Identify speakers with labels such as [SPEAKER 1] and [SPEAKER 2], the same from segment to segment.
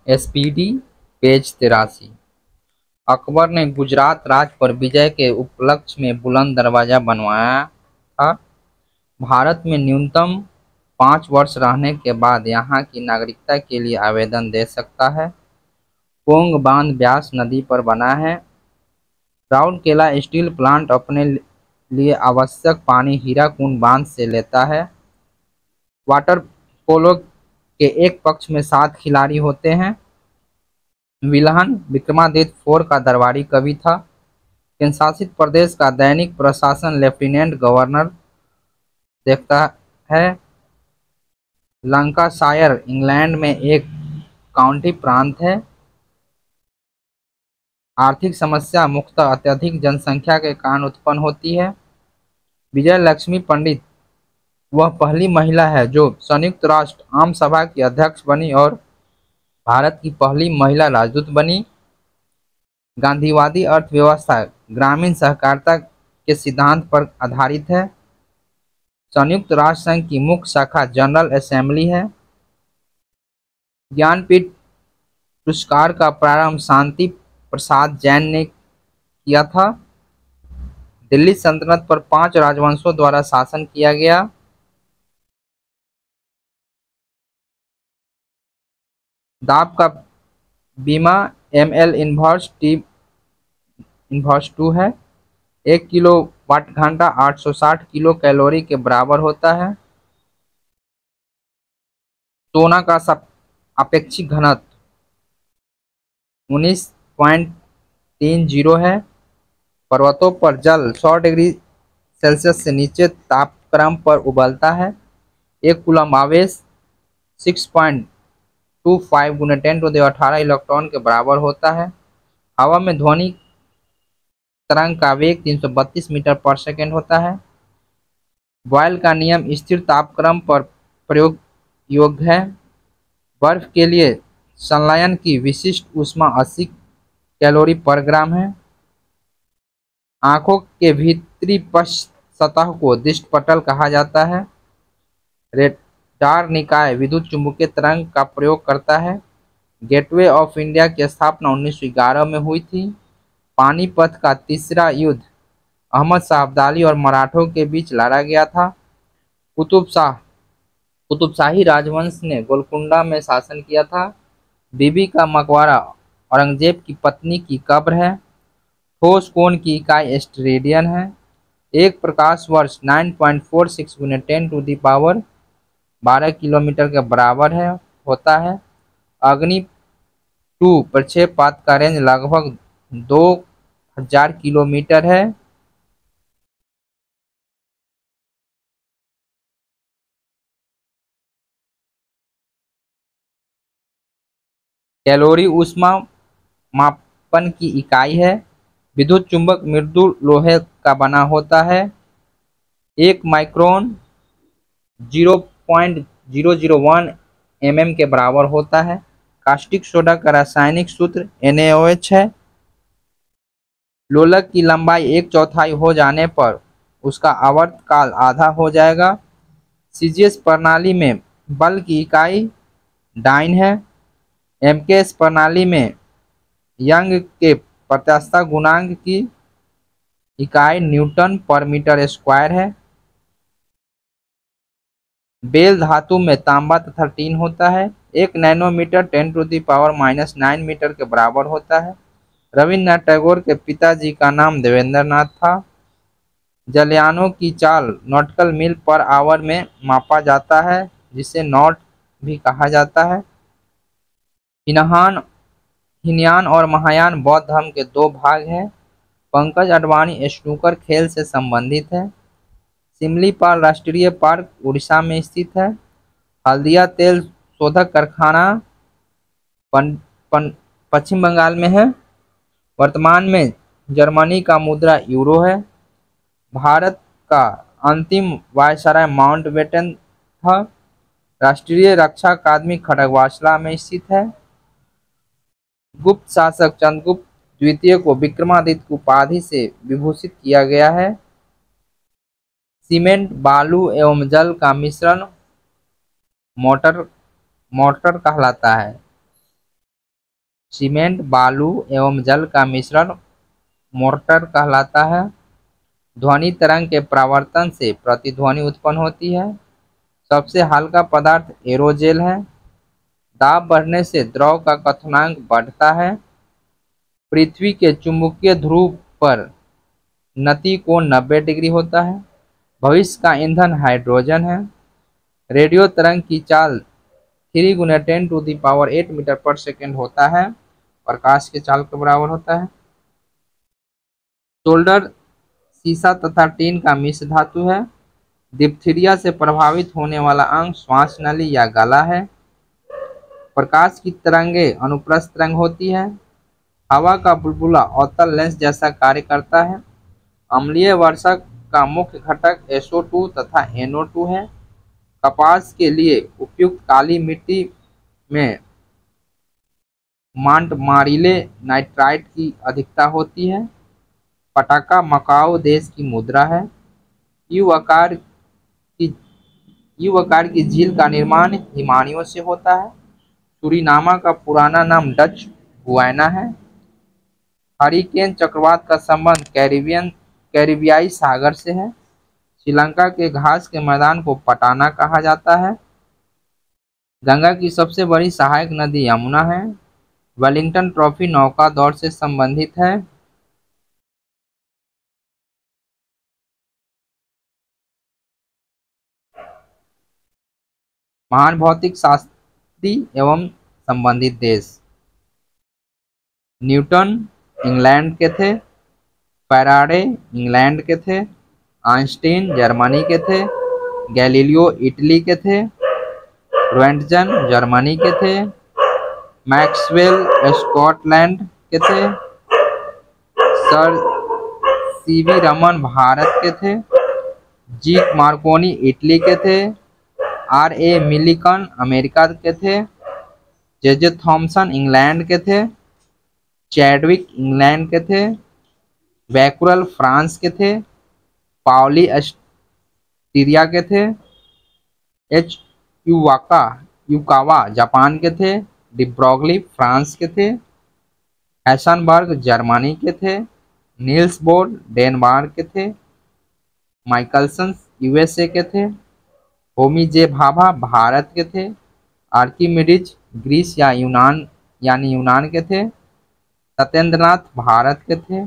[SPEAKER 1] SPD page 83। Akbar ने गुजरात राज्य पर विजय के उपलक्ष्य में बुलंद दरवाजा बनवाया था। भारत में न्यूनतम 5 वर्ष रहने के बाद यहाँ की नागरिकता के लिए आवेदन दे सकता है। पोंग बांध ब्यास नदी पर बना है। राउरकेला स्टील प्लांट अपने लिए आवश्यक पानी हीराकुंड बांध से लेता है। वाटर पोलो के एक पक्ष में 7 खिलाड़ी होते हैं। विल्हन विक्रमादित्य IV का दरबारी कवि था। केंद्र शासित प्रदेश का दैनिक प्रशासन लेफ्टिनेंट गवर्नर देखता है। लंकाशायर इंग्लैंड में एक काउंटी प्रांत है। आर्थिक समस्या मुख्यतः अत्यधिक जनसंख्या के कारण उत्पन्न होती है। विजय लक्ष्मी पंडित वह पहली महिला है जो संयुक्त राष्ट्र आम सभा की अध्यक्ष बनी और भारत की पहली महिला राजदूत बनी। गांधीवादी अर्थव्यवस्था ग्रामीण सहकारिता के सिद्धांत पर आधारित है। संयुक्त राष्ट्र संघ की मुख्य शाखा जनरल असेंबली है। ज्ञानपीठ पुरस्कार का प्रारंभ शांति प्रसाद जैन ने किया था। दिल्ली सल्तनत पर 5 राजवंशों द्वारा शासन किया गया। दाब का बीमा ML इनवर्स T इनवर्स 2 है। 1 किलो वाट घंटा 860 किलो कैलोरी के बराबर होता है। सोना का अपेक्षिक घनत्व 19.30 है। पर्वतों पर जल 100 डिग्री सेल्सियस से नीचे तापक्रम पर उबलता है। 1 कूलम आवेश 6.25 × 10⁻18 इलेक्ट्रॉन के बराबर होता है। हवा में ध्वनि तरंग का वेग 332 मीटर पर सेकेंड होता है। बॉयल का नियम स्थिर तापक्रम पर प्रयोग योग्य है। बर्फ के लिए संलयन की विशिष्ट ऊष्मा 80 कैलोरी पर ग्राम है। आंखों के भीतरी पश्च सतह को दृष्टिपटल कहा जाता है। रेडार निकाय विद्युत चुम्बकीय तरंग का प्रयोग करता है। गेटवे ऑफ इंडिया की स्थापना 1911 में हुई थी। पानीपत का तीसरा युद्ध अहमद शाह अब्दाली और मराठों के बीच लड़ा गया था। कुतुबशाही राजवंश ने गोलकुंडा में शासन किया था। बीबी का मकबरा औरंगजेब की पत्नी की कब्र है। ठोस कोण की इकाई स्टेरेडियन है। एक प्रकाश वर्ष 9.46 × 10⁻12 किलोमीटर के बराबर होता है। अग्नि 2 प्रक्षेपात का रेंज लगभग 2000 किलोमीटर है। कैलोरी ऊष्मा मापन की इकाई है। विद्युत चुंबक मृदु लोहे का बना होता है। 1 माइक्रोन 0.001 mm के बराबर होता है। कास्टिक सोडा का रासायनिक सूत्र NaOH है। लोलक की लंबाई 1/4 हो जाने पर उसका आवर्त काल आधा हो जाएगा। CGS प्रणाली में बल की इकाई डाइन है। MKS प्रणाली में यंग के प्रत्यास्थता गुणांक की इकाई न्यूटन पर मीटर स्क्वायर है। बेल धातु में तांबा तथा टीन होता है। 1 नैनोमीटर 10⁻⁻9 मीटर के बराबर होता है। रविन्द्रनाथ टैगोर के पिताजी का नाम देवेंद्र नाथ था। जलयानों की चाल नॉटिकल मील पर आवर में मापा जाता है, जिसे नॉट भी कहा जाता है। हीनयान और महायान बौद्ध धर्म के 2 भाग हैं। पंकज अडवाणी स्नूकर खेल से संबंधित है। सिमलीपाल राष्ट्रीय पार्क उड़ीसा में स्थित है। हल्दिया तेल शोधक कारखाना पश्चिम बंगाल में है। वर्तमान में जर्मनी का मुद्रा यूरो है। भारत का अंतिम वायसराय माउंटबेटन था। राष्ट्रीय रक्षा अकादमी खड़गवासला में स्थित है। गुप्त शासक चंद्रगुप्त द्वितीय को विक्रमादित्य की उपाधि से विभूषित किया गया है। सीमेंट, बालू एवं जल का मिश्रण मोर्टार कहलाता है। सीमेंट, बालू एवं जल का मिश्रण मोर्टार कहलाता है। ध्वनि तरंग के परावर्तन से प्रतिध्वनि उत्पन्न होती है। सबसे हल्का पदार्थ एरोजेल है। दाब बढ़ने से द्रव का क्वथनांक बढ़ता है। पृथ्वी के चुंबकीय ध्रुव पर नति कोण 90 डिग्री होता है। भविष्य का ईंधन हाइड्रोजन है। रेडियो तरंग की चाल 3 × 10⁸ मीटर पर सेकेंड होता है। प्रकाश के चाल के बराबर होता है। सोल्डर सीसा तथा टीन का मिश्र धातु है। डिप्थीरिया से प्रभावित होने वाला अंग श्वास नली या गला है। प्रकाश की तरंगें अनुप्रस्थ तरंग होती है। हवा का बुलबुला अवतल लेंस जैसा कार्य करता है। अम्लीय वर्षा का मुख्य घटक SO2 तथा NO2 है। कपास के लिए उपयुक्त काली मिट्टी में मांटमारिले नाइट्राइट की अधिकता होती है। पटाका मकाओ देश की मुद्रा है। यू आकार की झील का निर्माण हिमानियों से होता है। सूरीनामा का पुराना नाम डच गुयाना है। हरिकेन चक्रवात का संबंध कैरिबियाई सागर से है। श्रीलंका के घास के मैदान को पटाना कहा जाता है। गंगा की सबसे बड़ी सहायक नदी यमुना है। वेलिंगटन ट्रॉफी नौका दौड़ से संबंधित है। महान भौतिक शास्त्री एवं संबंधित देश। न्यूटन इंग्लैंड के थे। फैराडे इंग्लैंड के थे। आइंस्टीन जर्मनी के थे। गैलीलियो इटली के थे। रोएंटजन जर्मनी के थे। मैक्सवेल स्कॉटलैंड के थे। सर सीवी रमन भारत के थे। जी मार्कोनी इटली के थे। RA मिलिकन अमेरिका के थे। JJ थॉमसन इंग्लैंड के थे। चैडविक इंग्लैंड के थे। बैकुरल फ्रांस के थे। पाउली ऑस्ट्रिया के थे। H युकावा जापान के थे। डिब्रोगली फ्रांस के थे। हैसनबर्ग जर्मनी के थे। नील्स बोर डेनमार्क के थे। माइकलसन USA के थे। होमी जे भाभा भारत के थे। आर्किमिडीज ग्रीस या यूनान के थे। सत्येंद्रनाथ भारत के थे।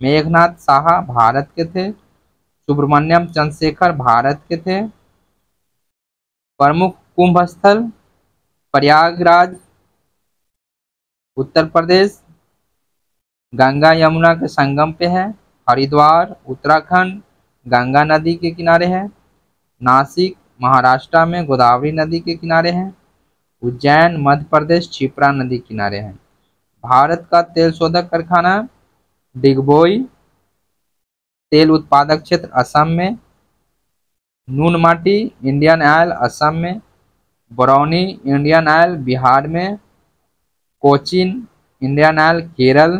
[SPEAKER 1] मेघनाथ साहा भारत के थे। सुब्रमण्यम चंद्रशेखर भारत के थे। प्रमुख कुंभ स्थल प्रयागराज उत्तर प्रदेश गंगा यमुना के संगम पे है। हरिद्वार उत्तराखंड गंगा नदी के किनारे है। नासिक महाराष्ट्र में गोदावरी नदी के किनारे है। उज्जैन मध्य प्रदेश क्षिप्रा नदी किनारे है। भारत का तेल शोधक कारखाना डिगबोई। तेल उत्पादक क्षेत्र असम में। नूनमाटी इंडियन ऑयल असम में। बरौनी इंडियन ऑयल बिहार में। Cochin Indian Oil Kerala.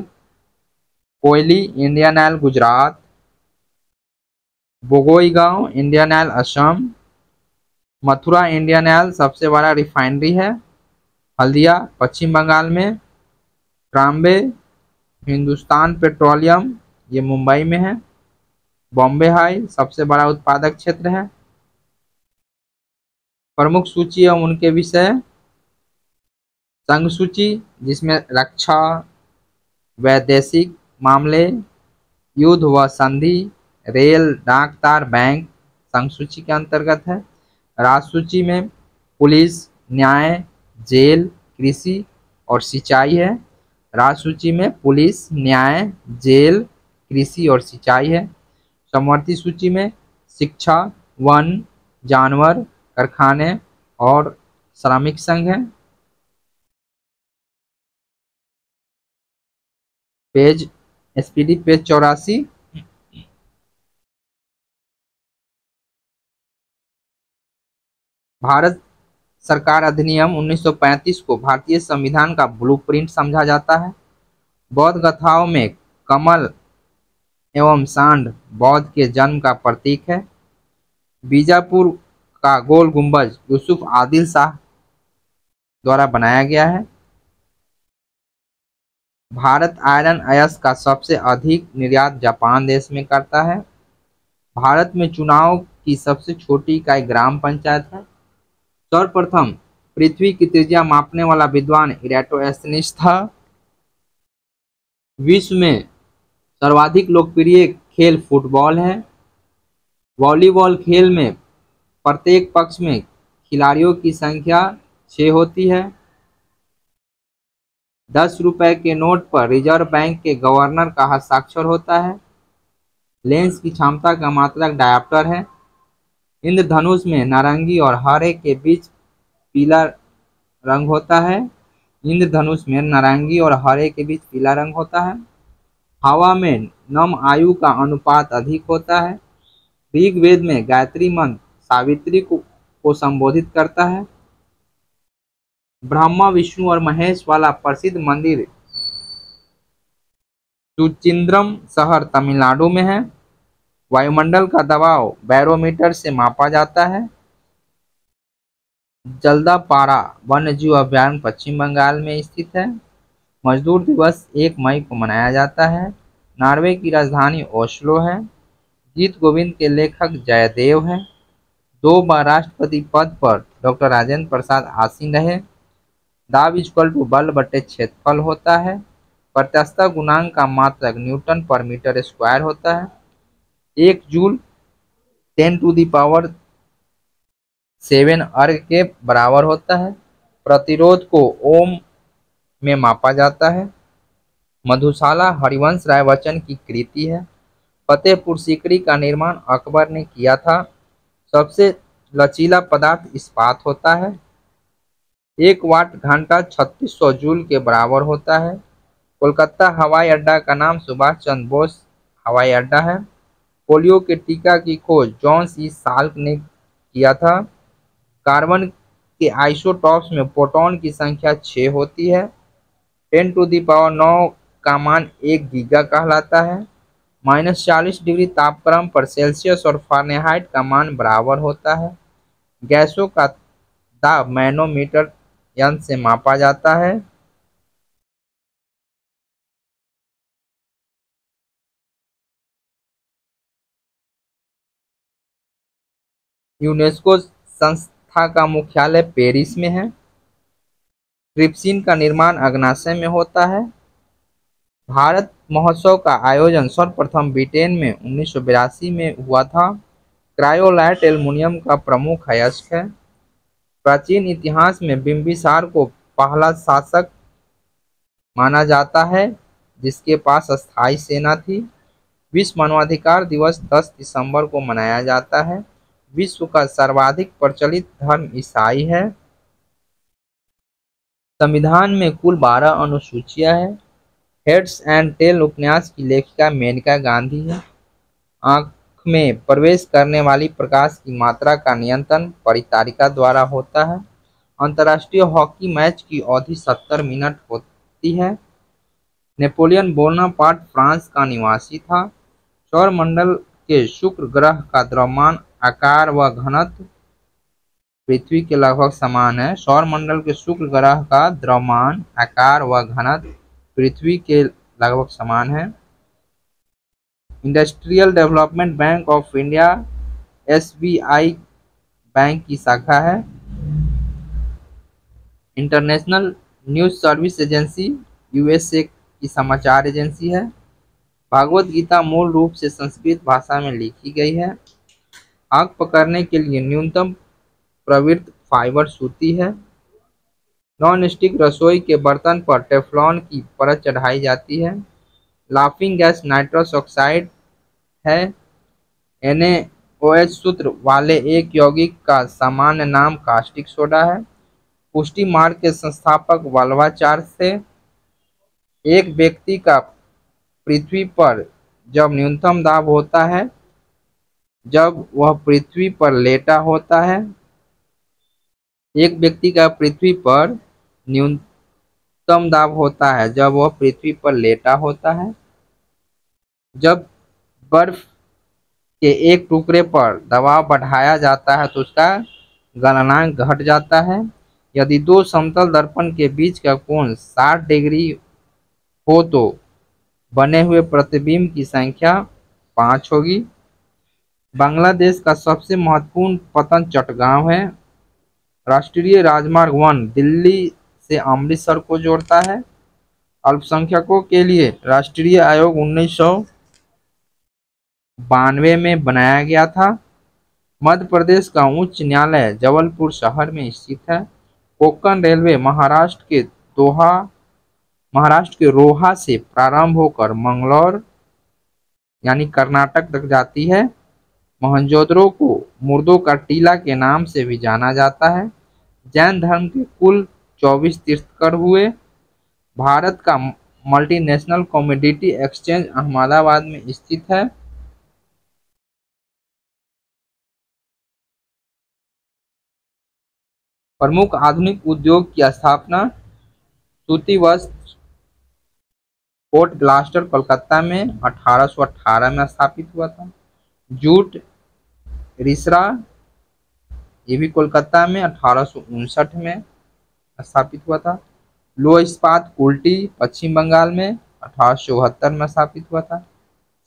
[SPEAKER 1] Koyali Indian Oil Gujarat. Bongaigaon Indian Oil Assam. Mathura Indian Oil सबसे बड़ा रिफाइनरी है। हल्दिया पश्चिम बंगाल में। ट्राम्बे हिंदुस्तान पेट्रोलियम ये मुंबई में है। बॉम्बे हाई सबसे बड़ा उत्पादक क्षेत्र है। प्रमुख सूची एवं उनके विषय। संघ सूची जिसमें रक्षा वैदेशिक मामले युद्ध व संधि रेल डाक तार बैंक संघ सूची के अंतर्गत है। राज्य सूची में पुलिस न्याय जेल कृषि और सिंचाई है। राज्य सूची में पुलिस न्याय जेल कृषि और सिंचाई है। समवर्ती सूची में शिक्षा वन जानवर कारखाने और श्रमिक संघ है। Page SPD page 84। भारत सरकार अधिनियम 1935 को भारतीय संविधान का ब्लूप्रिंट समझा जाता है। बौद्ध गाथाओं में कमल एवं सांड बौद्ध के जन्म का प्रतीक है। बीजापुर का गोल गुंबज यूसुफ आदिल शाह द्वारा बनाया गया है। भारत आयरन अयस्क का सबसे अधिक निर्यात जापान देश में करता है। भारत में चुनाव की सबसे छोटी इकाई ग्राम पंचायत है। सर्वप्रथम पृथ्वी की त्रिज्या मापने वाला विद्वान इराटोस्थेनीज था। विश्व में सर्वाधिक लोकप्रिय खेल फुटबॉल है। वॉलीबॉल खेल में प्रत्येक पक्ष में खिलाड़ियों की संख्या 6 होती है। 10 रुपए के नोट पर रिजर्व बैंक के गवर्नर का हस्ताक्षर होता है। लेंस की क्षमता का मात्रक डायोप्टर है। इंद्रधनुष में नारंगी और हरे के बीच पीला रंग होता है। इंद्रधनुष में नारंगी और हरे के बीच पीला रंग होता है। हवा में नम आयु का अनुपात अधिक होता है। ऋग्वेद में गायत्री मंत्र सावित्री को संबोधित करता है। ब्रह्मा विष्णु और महेश वाला प्रसिद्ध मंदिर सुचिंद्रम शहर तमिलनाडु में है। वायुमंडल का दबाव बैरोमीटर से मापा जाता है। जल्दापारा वन्यजीव अभयारण्य पश्चिम बंगाल में स्थित है। मजदूर दिवस 1 मई को मनाया जाता है। नॉर्वे की राजधानी ओस्लो है। गीत गोविंद के लेखक जयदेव हैं। 2 बार राष्ट्रपति पद पर डॉक्टर राजेंद्र प्रसाद आसीन रहे। दाब इक्वल टू बल बटे क्षेत्रफल होता है। प्रत्यस्थ गुणांक का मात्रक न्यूटन पर मीटर स्क्वायर होता है। 1 जूल 10⁻7 अर्ग के बराबर होता है। प्रतिरोध को ओम में मापा जाता है। मधुशाला हरिवंश राय बच्चन की कृति है। फतेहपुर सीकरी का निर्माण अकबर ने किया था। सबसे लचीला पदार्थ इस्पात होता है। 1 वाट घंटा 3600 जूल के बराबर होता है। कोलकाता हवाई अड्डा का नाम सुभाष चंद्र बोस हवाई अड्डा है। पोलियो के टीका की खोज जॉन सी साल्क ने किया था। कार्बन के आइसोटॉप्स में प्रोटॉन की संख्या 6 होती है। 10⁹ का मान 1 गीगा कहलाता है। -40 डिग्री तापक्रम पर सेल्सियस और फ़ारेनहाइट का मान बराबर होता है। गैसों का दाब मैनोमीटर यंत्र से मापा जाता है। यूनेस्को संस्था का मुख्यालय पेरिस में है। ट्रिप्सिन का निर्माण अग्नाशय में होता है। भारत महोत्सव का आयोजन सर्वप्रथम ब्रिटेन में 1982 में हुआ था। क्रायोलाइट एल्युमिनियम का प्रमुख अयस्क है। प्राचीन इतिहास में बिंबिसार को पहला शासक माना जाता है जिसके पास अस्थायी सेना थी। विश्व मानवाधिकार दिवस 10 दिसंबर को मनाया जाता है। विश्व का सर्वाधिक प्रचलित धर्म ईसाई है। संविधान में कुल 12 अनुसूचियां हैं। हेड्स एंड टेल उपन्यास की लेखिका मेनका गांधी है। आंख में प्रवेश करने वाली प्रकाश की मात्रा का नियंत्रण परिचारिका द्वारा होता है। अंतर्राष्ट्रीय हॉकी मैच की अवधि 70 मिनट होती है। नेपोलियन बोनापार्ट फ्रांस का निवासी था। सौरमंडल के शुक्र ग्रह का द्रव्यमान आकार व घनत्व पृथ्वी के लगभग समान है। सौरमंडल के शुक्र ग्रह का द्रव्यमान आकार व घनत्व पृथ्वी के लगभग समान है। Industrial development bank of India SBI bank की शाखा है। International news service agency USA की समाचार एजेंसी है। भागवत गीता मूल रूप से संस्कृत भाषा में लिखी गई है। आग पकड़ने के लिए न्यूनतम प्रवृत्त फाइबर सूती है। नॉन स्टिक रसोई के बर्तन पर टेफ्लॉन की परत चढ़ाई जाती है। लाफिंग गैस नाइट्रस ऑक्साइड है। NaOH सूत्र वाले एक यौगिक का सामान्य नाम कास्टिक सोडा है। पुष्टि मार्ग के संस्थापक वल्भाचार्य थे। एक व्यक्ति का पृथ्वी पर जब न्यूनतम दाब होता है जब वह पृथ्वी पर लेटा होता है। एक व्यक्ति का पृथ्वी पर न्यूनतम दाब होता है जब वह पृथ्वी पर लेटा होता है। जब बर्फ के एक टुकड़े पर दबाव बढ़ाया जाता है तो उसका गलनांक घट जाता है। यदि 2 समतल दर्पण के बीच का कोण 60 डिग्री हो तो बने हुए प्रतिबिंब की संख्या 5 होगी। बांग्लादेश का सबसे महत्वपूर्ण पतन चट्टान है। राष्ट्रीय राजमार्ग 1 दिल्ली से अमृतसर को जोड़ता है। अल्पसंख्यकों के लिए राष्ट्रीय आयोग 1992 में बनाया गया था। मध्य प्रदेश का उच्च न्यायालय जबलपुर शहर में स्थित है। कोंकण रेलवे महाराष्ट्र के रोहा से प्रारंभ होकर मंगलौर यानी कर्नाटक तक जाती है। मोहनजोदड़ो को मुर्दों का टीला के नाम से भी जाना जाता है। जैन धर्म के कुल 24 तीर्थंकर हुए। भारत का मल्टीनेशनल कमोडिटी एक्सचेंज अहमदाबाद में स्थित है। प्रमुख आधुनिक उद्योग की स्थापना सूती वस्त्र पोर्ट ब्लास्टर कोलकाता में 1818 में स्थापित हुआ था। जूट रिसरा ये भी कोलकाता में 1859 में स्थापित हुआ था। लोह इस्पात कुल्टी पश्चिम बंगाल में 1872 में स्थापित हुआ था।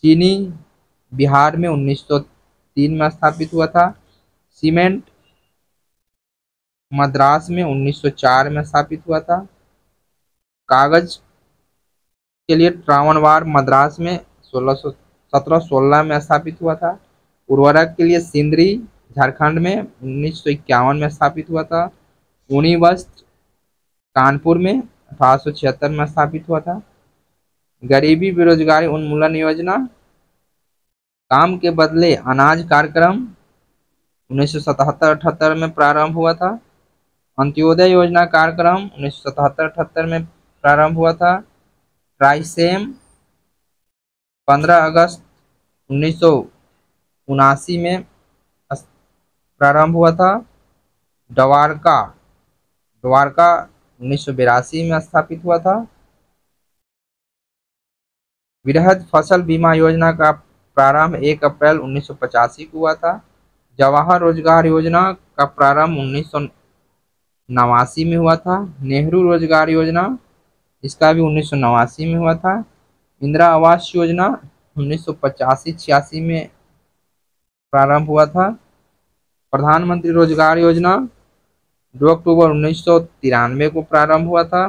[SPEAKER 1] चीनी बिहार में 1903 में स्थापित हुआ था। सीमेंट मद्रास में 1904 में स्थापित हुआ था। कागज के लिए ट्रावणवार मद्रास में 1716 में स्थापित हुआ था। उर्वरक के लिए सिंदरी झारखंड में 1951 में स्थापित हुआ था। ऊनी वस्त्र कानपुर में 1876 में स्थापित हुआ था। गरीबी बेरोजगारी उन्मूलन योजना काम के बदले अनाज कार्यक्रम 1977-78 में प्रारंभ हुआ था। अंत्योदय योजना कार्यक्रम 1977-78 में प्रारंभ हुआ था। ट्राइसेम 15 अगस्त 1979 में प्रारंभ हुआ था। द्वारका 1982 में स्थापित हुआ था। वृहद फसल बीमा योजना का प्रारंभ 1 अप्रैल 1985 को हुआ था। जवाहर रोजगार योजना का प्रारंभ 1989 में हुआ था। नेहरू रोजगार योजना इसका भी 1989 में हुआ था। इंदिरा आवास योजना 1985-86 में प्रारंभ हुआ था। प्रधानमंत्री रोजगार योजना 2 अक्टूबर 1993 को प्रारंभ हुआ था।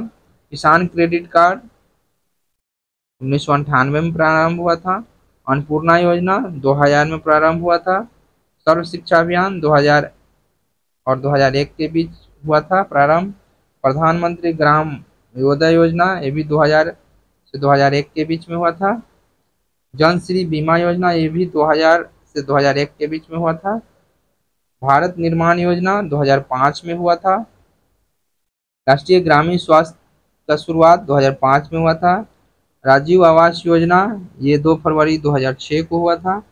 [SPEAKER 1] किसान क्रेडिट कार्ड 1998 में प्रारंभ हुआ था। अन्नपूर्णा योजना 2000 में प्रारंभ हुआ था। सर्व शिक्षा अभियान 2000 और 2001 के बीच हुआ था प्रारंभ। प्रधानमंत्री ग्राम योजना योजना ये भी 2000 से 2001 के बीच में हुआ था। जन श्री बीमा योजना ये भी 2000 से 2001 के बीच में हुआ था। भारत निर्माण योजना 2005 में हुआ था। राष्ट्रीय ग्रामीण स्वास्थ्य का शुरुआत 2005 में हुआ था। राजीव आवास योजना ये 2 फरवरी 2006 को हुआ था।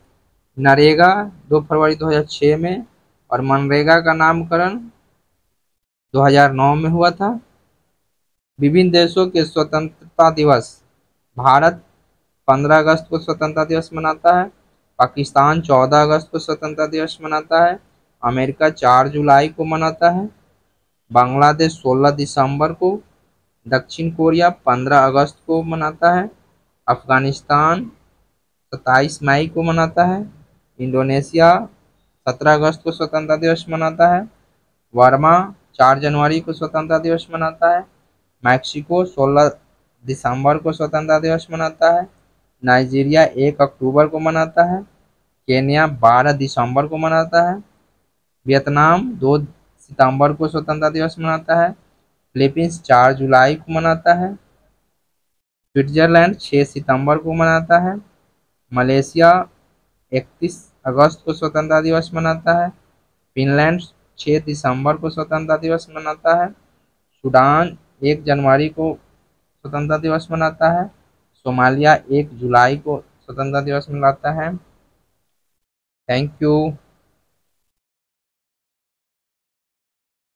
[SPEAKER 1] नरेगा 2 फरवरी 2006 में और मनरेगा का नामकरण 2009 में हुआ था। विभिन्न देशों के स्वतंत्रता दिवस भारत 15 अगस्त को स्वतंत्रता दिवस मनाता है। पाकिस्तान 14 अगस्त को स्वतंत्रता दिवस मनाता है। अमेरिका 4 जुलाई को मनाता है। बांग्लादेश 16 दिसंबर को। दक्षिण कोरिया 15 अगस्त को मनाता है। अफगानिस्तान 27 मई को मनाता है। इंडोनेशिया 17 अगस्त को स्वतंत्रता दिवस मनाता है। बर्मा 4 जनवरी को स्वतंत्रता दिवस मनाता है। मैक्सिको 16 दिसंबर को स्वतंत्रता दिवस मनाता है। नाइजीरिया 1 अक्टूबर को मनाता है। केन्या 12 दिसंबर को मनाता है। वियतनाम 2 सितंबर को स्वतंत्रता दिवस मनाता है। फिलीपींस 4 जुलाई को मनाता है। स्विट्जरलैंड 6 सितंबर को मनाता है। मलेशिया 31 अगस्त को स्वतंत्रता दिवस मनाता है। फिनलैंड 6 दिसंबर को स्वतंत्रता दिवस मनाता है। सूडान 1 जनवरी को स्वतंत्रता दिवस मनाता है। सोमालिया 1 जुलाई को स्वतंत्रता दिवस मनाता है। Thank you.